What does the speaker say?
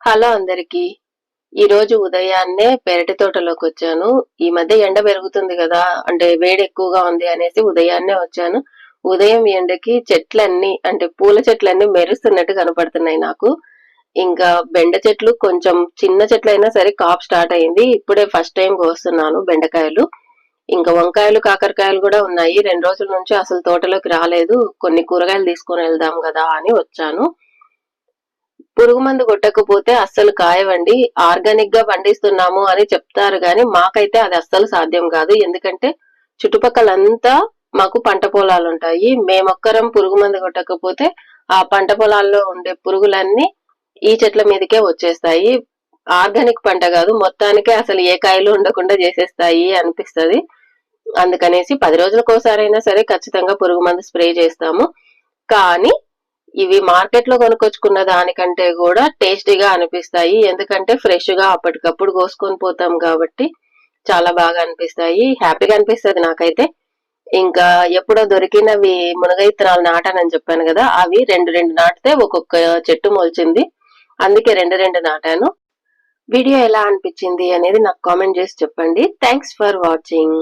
Hello అందరికి. ఈ రోజు ఉదయాన్నే పెరటి తోటలోకి వచ్చాను. ఈ మధ్య ఎండ పెరుగుతుంది కదా, అంటే వేడి ఎక్కువగా ఉంది అనేసి ఉదయాన్నే వచ్చాను. ఉదయం ఎండకి చెట్లన్నీ అంటే పూల చెట్లన్నీ మెరుస్తున్నట్టు కనపడుతున్నాయి నాకు. ఇంకా బెండ చెట్లు కొంచెం చిన్న చెట్లైనా సరే కాపు స్టార్ట్ అయింది. ఇప్పుడే ఫస్ట్ టైం కోస్తున్నాను బెండకాయలు. ఇంకా వంకాయలు కాకరకాయలు కూడా ఉన్నాయి. 2 రోజుల నుంచి అసలు తోటలోకి రాలేదు. కొన్ని కూరగాయలు తీసుకొని వెళ్దాం కదా అని వచ్చాను. పురుగు మందు కొట్టకపోతే అస్సలు కాయవండి. ఆర్గానిక్ గా పండిస్తున్నాము అని చెప్తారు గాని మాకైతే అది అస్సలు సాధ్యం కాదు. ఎందుకంటే చుట్టుపక్కలంతా మాకు పంట పొలాలు ఉంటాయి. మేమొక్కరం పురుగు మందు కొట్టకపోతే ఆ పంట పొలాల్లో ఉండే పురుగులన్నీ ఈ చెట్ల మీదకే వచ్చేస్తాయి. ఆర్గానిక్ పంట కాదు, మొత్తానికే అసలు ఏ కాయలు ఉండకుండా చేసేస్తాయి అనిపిస్తది. అందుకనేసి 10 రోజులకోసారైనా సరే ఖచ్చితంగా పురుగు మందు స్ప్రే చేస్తాము. కానీ ఇవి మార్కెట్ లో కొనుక్కొచ్చుకున్న దానికంటే కూడా టేస్టీగా అనిపిస్తాయి. ఎందుకంటే ఫ్రెష్ గా అప్పటికప్పుడు కోసుకొని పోతాం కాబట్టి చాలా బాగా అనిపిస్తాయి. హ్యాపీగా అనిపిస్తుంది నాకైతే. ఇంకా ఎప్పుడో దొరికినవి మునగ ఇత్తనాలు నాటానని చెప్పాను కదా, అవి రెండు రెండు నాటితే ఒక్కొక్క చెట్టు మొలిచింది. అందుకే రెండు రెండు నాటాను. వీడియో ఎలా అనిపించింది అనేది నాకు కామెంట్ చేసి చెప్పండి. Thanks for watching.